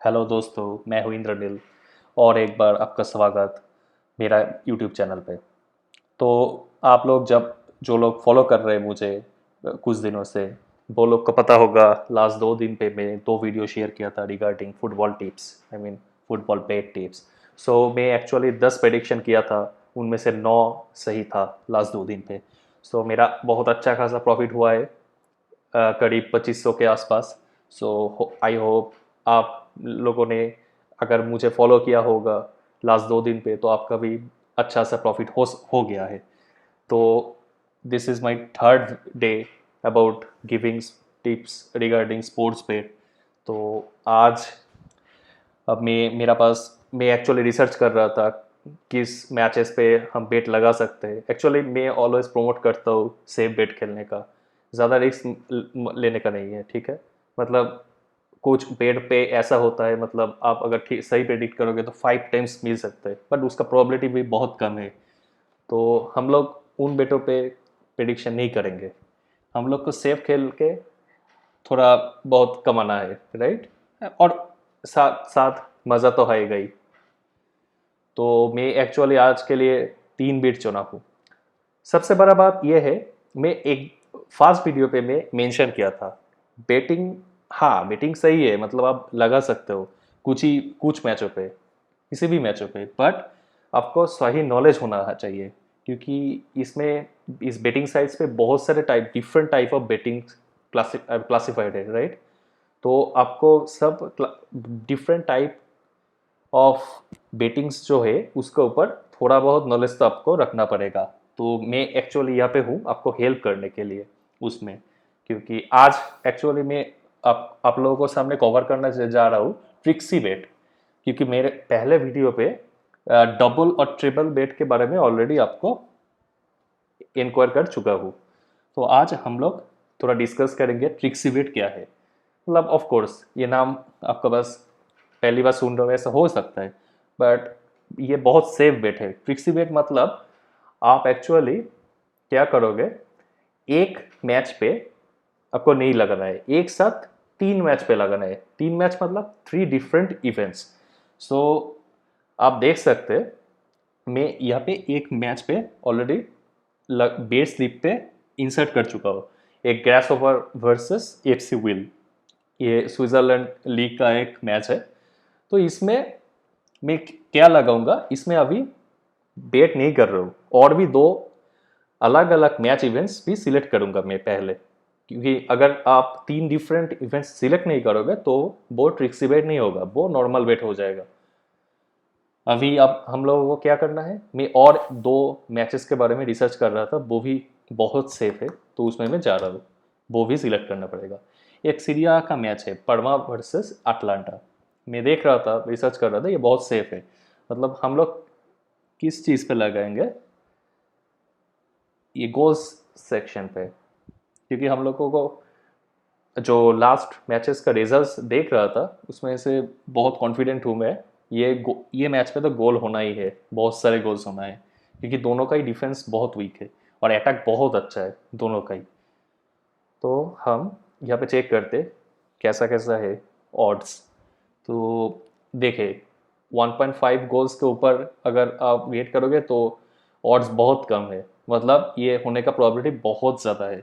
Hello दोस्तों, मैं हूँ इंद्रनील और एक बार आपका स्वागत मेरा यूट्यूब चैनल पे। तो आप लोग जब जो लोग फॉलो कर रहे हैं मुझे कुछ दिनों से, वो लोग को पता होगा लास्ट 2 दिन पे मैं 2 वीडियो शेयर किया था regarding football tips, I mean football bet tips. So मैं एक्चुअली 10 प्रेडिक्शन किया था, उनमें से 9 सही था लास्ट 2 दिन पे। सो मेरा बहुत अच्छा खासा प्रॉफिट हुआ है, करीब 2500 के आसपास। सो आई होप आप लोगों ने अगर मुझे फॉलो किया होगा लास्ट 2 दिन पे तो आपका भी अच्छा सा प्रॉफिट हो गया है। तो this is my third day about giving tips regarding sports पे। तो आज अब मैं एक्चुअली रिसर्च कर रहा था किस मैचेस पे हम बेट लगा सकते हैं। एक्चुअली मैं ऑलवेज प्रमोट करता हूँ सेफ बेट खेलने का, ज़्यादा रिस्क लेने का नहीं है, ठीक है। मतलब कुछ बेट पे ऐसा होता है, मतलब आप अगर ठीक सही प्रेडिक्ट करोगे तो 5 टाइम्स मिल सकते हैं, बट उसका प्रोबेबिलिटी भी बहुत कम है। तो हम लोग उन बेटों पे प्रेडिक्शन नहीं करेंगे, हम लोग को सेफ खेल के थोड़ा बहुत कमाना है, राइट। और साथ साथ मज़ा तो आएगा ही। तो मैं एक्चुअली आज के लिए 3 बीट चुना हूँ। सबसे बड़ा बात यह है, मैं एक फास्ट वीडियो पे मैं मेंशन किया था बेटिंग। हाँ, बेटिंग सही है, मतलब आप लगा सकते हो कुछ मैचों पे, किसी भी मैचों पे, बट आपको सही नॉलेज होना चाहिए। क्योंकि इसमें इस बेटिंग साइट्स पे बहुत सारे different type of betting classified है, राइट। तो आपको सब डिफरेंट टाइप ऑफ बेटिंग्स जो है उसके ऊपर थोड़ा बहुत नॉलेज तो आपको रखना पड़ेगा। तो मैं एक्चुअली यहाँ पे हूँ आपको हेल्प करने के लिए उसमें। क्योंकि आज एक्चुअली मैं आप लोगों को सामने कवर करना जा रहा हूँ ट्रिक्सी बेट। क्योंकि मेरे पहले वीडियो पे डबल और ट्रिपल बेट के बारे में ऑलरेडी आपको इंक्वायर कर चुका हूँ। तो आज हम लोग थोड़ा डिस्कस करेंगे ट्रिक्सी बेट क्या है। मतलब ऑफ कोर्स ये नाम आपका बस पहली बार सुन रहे हो ऐसा हो सकता है, बट ये बहुत सेफ बेट है। ट्रिक्सी बेट मतलब आप एक्चुअली क्या करोगे, एक मैच पे आपको नहीं लगाना है, एक साथ 3 मैच पे लगाना है। 3 मैच मतलब 3 डिफरेंट इवेंट्स। सो आप देख सकते हैं मैं यहाँ पे एक मैच पे ऑलरेडी बेट स्लिप पे इंसर्ट कर चुका हूँ। एक grass over versus FC will, ये स्विट्जरलैंड लीग का एक मैच है। तो इसमें मैं क्या लगाऊंगा, इसमें अभी बेट नहीं कर रहा हूँ, और भी 2 अलग अलग मैच इवेंट्स भी सिलेक्ट करूंगा मैं पहले। क्योंकि अगर आप 3 डिफरेंट इवेंट्स सिलेक्ट नहीं करोगे तो वो ट्रिक्सी बेट नहीं होगा, वो नॉर्मल बेट हो जाएगा। अभी अब हम लोगों को क्या करना है, मैं और 2 मैचेस के बारे में रिसर्च कर रहा था, वो भी बहुत सेफ है, तो उसमें मैं जा रहा हूँ। वो भी सिलेक्ट करना पड़ेगा। एक सीरिया का मैच है, परमा वर्सेस अटलांटा। मैं देख रहा था, रिसर्च कर रहा था, ये बहुत सेफ है। मतलब हम लोग किस चीज़ पे लगाएंगे, ये गोल्स सेक्शन पे। क्योंकि हम लोगों को जो लास्ट मैचेस का रिजल्ट्स देख रहा था उसमें से बहुत कॉन्फिडेंट हूँ मैं, ये मैच पे तो गोल होना ही है, बहुत सारे गोल्स होना है। क्योंकि दोनों का ही डिफेंस बहुत वीक है और अटैक बहुत अच्छा है दोनों का ही। तो हम यहाँ पे चेक करते कैसा कैसा है ऑड्स। तो देखिए 1.5 गोल्स के ऊपर अगर आप वेट करोगे तो ऑड्स बहुत कम है, मतलब ये होने का प्रोबेबिलिटी बहुत ज़्यादा है।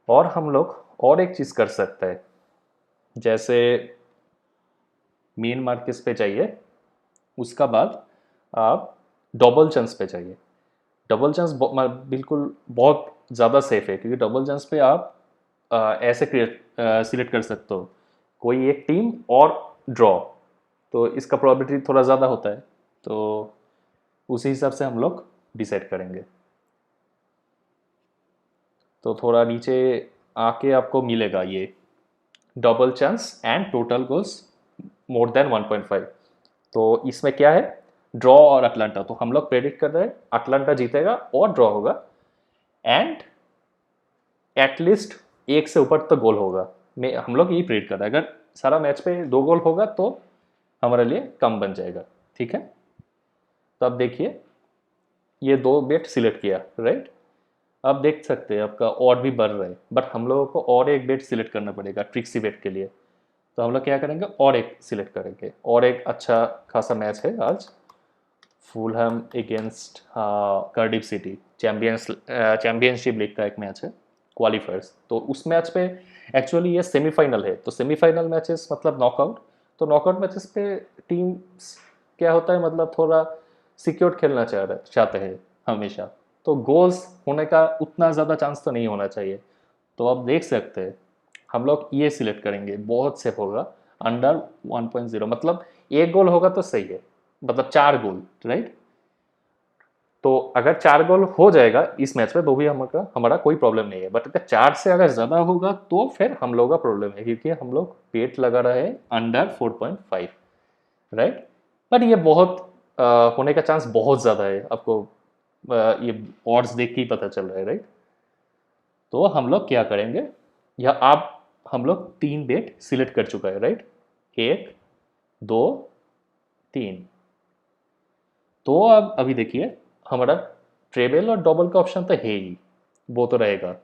और हम लोग और एक चीज़ कर सकते हैं, जैसे मेन मार्केट्स पे चाहिए, उसका बाद आप डबल चांस पे चाहिए। डबल चांस बिल्कुल बहुत ज़्यादा सेफ है, क्योंकि डबल चांस पे आप ऐसे सिलेक्ट कर सकते हो कोई एक टीम और ड्रॉ। तो इसका प्रोबेबिलिटी थोड़ा ज़्यादा होता है, तो उसी हिसाब से हम लोग डिसाइड करेंगे। तो थोड़ा नीचे आके आपको मिलेगा ये double chance and total goals more than 1.5। तो इसमें क्या है, ड्रॉ और अटलांटा। तो हम लोग प्रेडिक्ट कर रहे हैं अटलांटा जीतेगा और ड्रॉ होगा, एंड एटलीस्ट एक से ऊपर तो गोल होगा। मैं हम लोग यही प्रेडिक्ट कर रहे हैं, अगर सारा मैच पे 2 गोल होगा तो हमारे लिए कम बन जाएगा, ठीक है। तो अब देखिए ये 2 बेट सिलेक्ट किया, राइट। आप देख सकते हैं आपका और भी बढ़ रहा है, बट हम लोगों को और एक बेट सिलेक्ट करना पड़ेगा ट्रिक्सी बेट के लिए। तो हम लोग क्या करेंगे, और एक सिलेक्ट करेंगे, और एक अच्छा खासा मैच है आज, Fulham against Cardiff city, championship league का एक मैच है, क्वालिफायर्स। तो उस मैच पे एक्चुअली ये सेमीफाइनल है, तो सेमीफाइनल मैचेस मतलब नॉकआउट, तो नॉकआउट मैचेस पे टीम्स क्या होता है, मतलब थोड़ा सिक्योर खेलना चाहते हैं हमेशा, तो गोल्स होने का उतना ज़्यादा चांस तो नहीं होना चाहिए। तो आप देख सकते हैं हम लोग ये सिलेक्ट करेंगे, बहुत सेफ होगा, अंडर 1.0, मतलब एक गोल होगा तो सही है, मतलब 4 गोल, राइट। तो अगर 4 गोल हो जाएगा इस मैच में तो भी हमारा कोई प्रॉब्लम नहीं है, बट अगर 4 से अगर ज़्यादा होगा तो फिर हम लोग का प्रॉब्लम है, क्योंकि हम लोग पेट लगा रहे हैं अंडर 4.5, राइट। बट ये बहुत होने का चांस बहुत ज़्यादा है, आपको ये ऑड्स देख के ही पता चल रहा है, राइट। तो हम लोग क्या करेंगे, या आप, हम लोग 3 बेट सिलेक्ट कर चुका है, राइट, 1, 2, 3। तो अब अभी देखिए हमारा ट्रेबल और डबल का ऑप्शन तो है ही, वो तो रहेगा,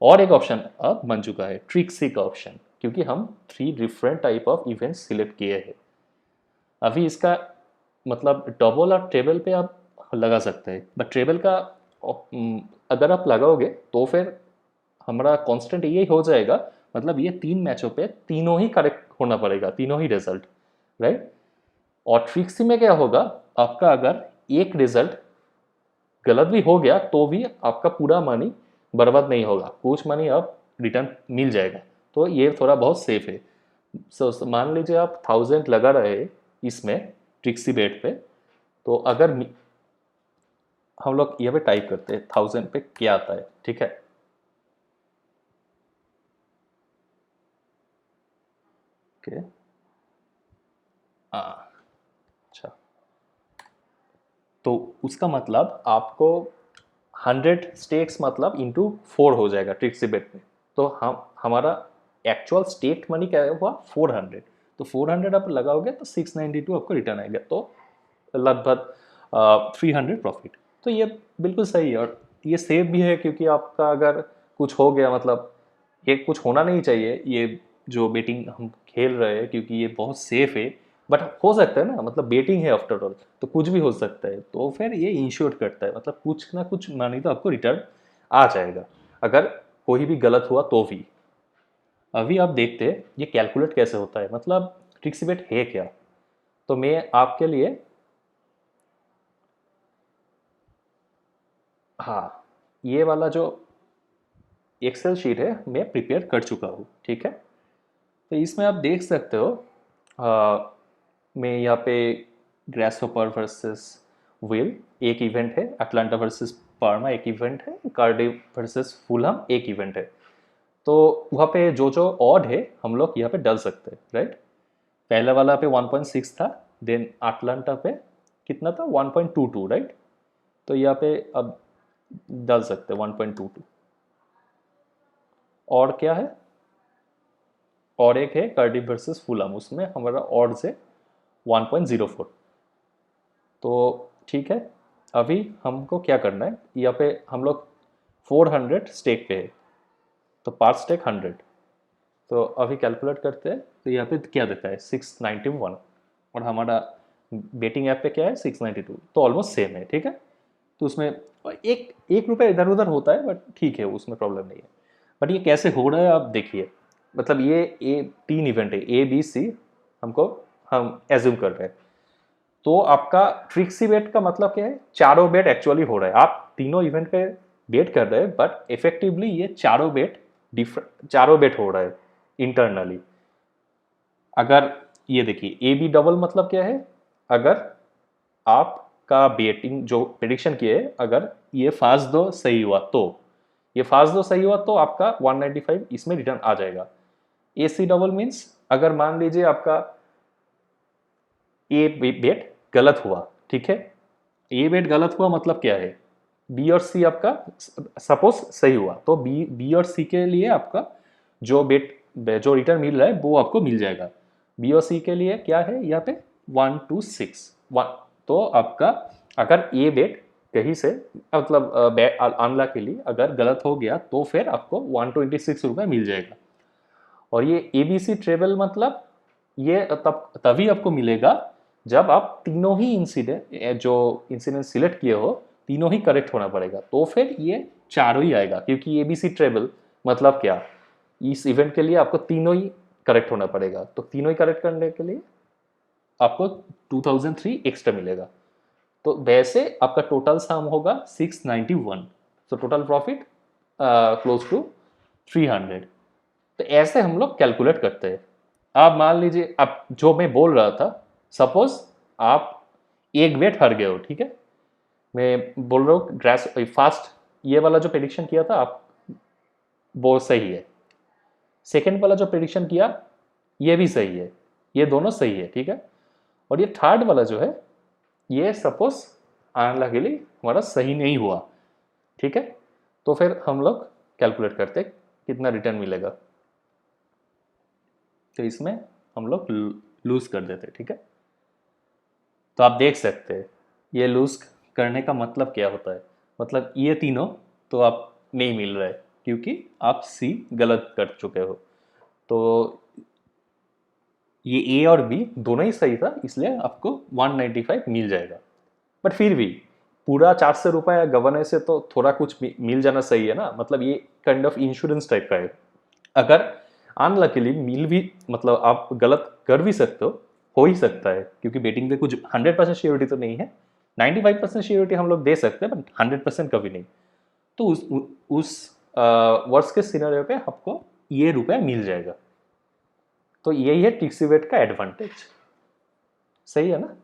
और एक ऑप्शन अब बन चुका है ट्रिक्सी का ऑप्शन, क्योंकि हम 3 different type of events select किए हैं। अभी इसका मतलब डबल और ट्रेबल पे आप लगा सकते हैं, बट ट्रेबल का अगर आप लगाओगे तो फिर हमारा कांस्टेंट यही हो जाएगा, मतलब ये 3 मैचों पे तीनों ही करेक्ट होना पड़ेगा, तीनों ही रिजल्ट, राइट। और ट्रिक्सी में क्या होगा, आपका अगर एक रिजल्ट गलत भी हो गया तो भी आपका पूरा मनी बर्बाद नहीं होगा, कुछ मनी आप रिटर्न मिल जाएगा, तो ये थोड़ा बहुत सेफ है। मान लीजिए आप 1000 लगा रहे हैं इसमें ट्रिक्सी बेट पे, तो अगर हम लोग यहाँ पे टाइप करते हैं 1000 पे क्या आता है, ठीक है। ओके, हाँ, अच्छा, तो उसका मतलब आपको 100 स्टेक्स मतलब इंटू 4 हो जाएगा ट्रिक्सी बेट में, तो हम हमारा एक्चुअल स्टेक मनी क्या हुआ 400, तो 400 आप लगाओगे तो 692 आपको रिटर्न आएगा, तो लगभग 300 प्रॉफिट। तो ये बिल्कुल सही है, और ये सेफ भी है, क्योंकि आपका अगर कुछ हो गया, मतलब ये कुछ होना नहीं चाहिए, ये जो बेटिंग हम खेल रहे हैं, क्योंकि ये बहुत सेफ है, बट हो सकता है ना, मतलब बेटिंग है आफ्टर ऑल, तो कुछ भी हो सकता है, तो फिर ये इंश्योर करता है, मतलब कुछ ना कुछ मनी तो आपको रिटर्न आ जाएगा अगर कोई भी गलत हुआ तो भी। अभी आप देखते हैं ये कैलकुलेट कैसे होता है, मतलब ट्रिक्सी बेट है क्या, तो मैं आपके लिए, हाँ, ये वाला जो एक्सेल शीट है मैं प्रिपेयर कर चुका हूँ, ठीक है। तो इसमें आप देख सकते हो, मैं यहाँ पे ग्रासहॉपर वर्सेस विल एक इवेंट है, अटलांटा वर्सेस पार्मा एक इवेंट है, कार्डिफ वर्सेस फुलहम एक इवेंट है, तो वहाँ पे जो जो ऑड है हम लोग यहाँ पे डाल सकते हैं, राइट। पहले वाला पे 1.6 था, देन अटलांटा पे कितना था 1.22, राइट। तो यहाँ पे अब डाल सकते हैं 1.22, और क्या है, और एक है कार्डिफ वर्सेस फुलहम, उसमें हमारा ऑड्स है 1.04। तो ठीक है, अभी हमको क्या करना है, यहाँ पे हम लोग 400 स्टेक पे है, तो पर स्टेक 100, तो अभी कैलकुलेट करते हैं, तो यहाँ पे क्या देता है 691, और हमारा बेटिंग ऐप पे क्या है 692, तो ऑलमोस्ट सेम है, ठीक है। तो उसमें एक एक रुपये इधर उधर होता है, बट ठीक है, उसमें प्रॉब्लम नहीं है। बट ये कैसे हो रहा है आप देखिए, मतलब ये 3 इवेंट है ABC, हमको हम एज्यूम कर रहे हैं, तो आपका ट्रिक्सी बेट का मतलब क्या है, चारों बेट एक्चुअली हो रहा है, आप तीनों इवेंट पे बेट कर रहे हैं, बट इफेक्टिवली ये चारों बेट हो रहा है इंटरनली। अगर ये देखिए AB डबल मतलब क्या है, अगर आपका बेटिंग जो प्रिडिक्शन किए अगर ये फास्ट दो सही हुआ तो, ये फास्ट दो सही हुआ तो आपका 195 इसमें रिटर्न आ जाएगा। AC डबल मीन्स अगर मान लीजिए आपका ए बेट गलत हुआ, ठीक है, ए बेट गलत हुआ मतलब क्या है, बी और सी आपका सपोज सही हुआ, तो बी और सी के लिए आपका जो जो रिटर्न मिल रहा है वो आपको मिल जाएगा। बी और सी के लिए क्या है यहाँ पे 126 तो आपका अगर ए बेट कहीं से मतलब आंवला के लिए अगर गलत हो गया तो फिर आपको 126 रुपये मिल जाएगा। और ये ABC ट्रेवल मतलब ये तभी आपको मिलेगा जब आप तीनों ही इंसिडेंट जो इंसिडेंट सिलेक्ट किए हो तीनों ही करेक्ट होना पड़ेगा, तो फिर ये चारों ही आएगा, क्योंकि एबीसी ट्रेबल मतलब क्या, इस इवेंट के लिए आपको तीनों ही करेक्ट होना पड़ेगा, तो तीनों ही करेक्ट करने के लिए आपको 2003 एक्स्ट्रा मिलेगा। तो वैसे आपका टोटल सम होगा 691, तो टोटल प्रॉफिट क्लोज टू 300। तो ऐसे हम लोग कैलकुलेट करते हैं। आप मान लीजिए, अब जो मैं बोल रहा था, सपोज आप एक वेट हार गए हो, ठीक है, मैं बोल रहा हूँ ग्रास फास्ट, ये वाला जो प्रेडिक्शन किया था आप, वो सही है। सेकेंड वाला जो प्रेडिक्शन किया ये भी सही है, ये दोनों सही है, ठीक है। और ये थर्ड वाला जो है, ये सपोज अनलकीली हमारा सही नहीं हुआ, ठीक है। तो फिर हम लोग कैलकुलेट करते कितना रिटर्न मिलेगा, तो इसमें हम लोग लूज कर देते, ठीक है। तो आप देख सकते हैं ये लूज करने का मतलब क्या होता है, मतलब ये तीनों तो आप नहीं मिल रहा है क्योंकि आप सी गलत कर चुके हो। तो ये ए और बी दोनों ही सही था, इसलिए आपको 195 मिल जाएगा। बट फिर भी पूरा 400 रुपया गंवाने से तो थोड़ा कुछ मिल जाना सही है ना, मतलब ये काइंड ऑफ इंश्योरेंस टाइप का है। अगर अनलकीली मिल भी, मतलब आप गलत कर भी सकते हो ही सकता है, क्योंकि बेटिंग में कुछ 100% श्योरिटी तो नहीं है, 95% श्योरिटी हम लोग दे सकते हैं, बट 100% कभी नहीं। तो उस वर्ष के सिनेरियो पे आपको ये रुपया मिल जाएगा। तो यही है टिक्सीवेट का एडवांटेज, सही है ना।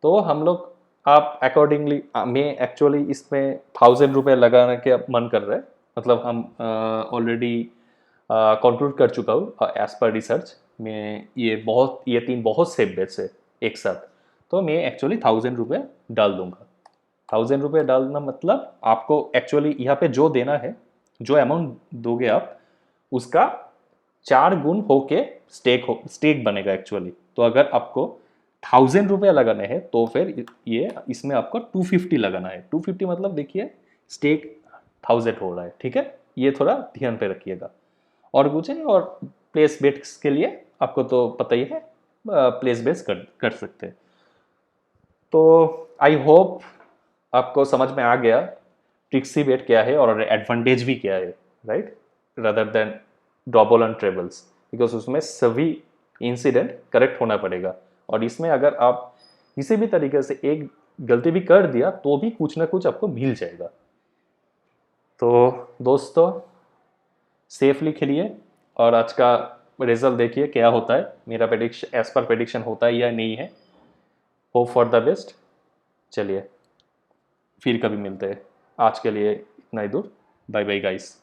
तो हम लोग आप अकॉर्डिंगली, मैं एक्चुअली इसमें 1000 रुपये लगाने के मन कर रहे हैं, मतलब हम ऑलरेडी कंक्लूड कर चुका हूँ एज पर रिसर्च में, ये तीन बहुत सेफ बेट्स है एक साथ। तो मैं एक्चुअली 1000 रुपये डाल दूंगा। 1000 रुपये डालना मतलब आपको एक्चुअली यहाँ पे जो देना है, जो अमाउंट दोगे आप, उसका 4 गुण होके स्टेक बनेगा एक्चुअली। तो अगर आपको 1000 रुपया लगाने हैं तो फिर ये इसमें आपको 250 लगाना है। 250 मतलब देखिए स्टेक 1000 हो रहा है, ठीक है, ये थोड़ा ध्यान पे रखिएगा। और कुछ नहीं, और प्लेस बेट्स के लिए आपको तो पता ही है, प्लेस बेट्स कर सकते हैं। तो आई होप आपको समझ में आ गया ट्रिक्सी बेट क्या है और एडवांटेज भी क्या है, right, rather than double and trebles, because उसमें सभी इंसिडेंट करेक्ट होना पड़ेगा। और इसमें अगर आप किसी भी तरीके से एक गलती भी कर दिया तो भी कुछ ना कुछ आपको मिल जाएगा। तो दोस्तों सेफली खेलिए और आज का रिजल्ट देखिए क्या होता है, मेरा प्रेडिक्शन एज पर प्रेडिक्शन होता है या नहीं है। Hope for the best. चलिए फिर कभी मिलते हैं, आज के लिए इतना ही दूर, बाय बाय गाइस।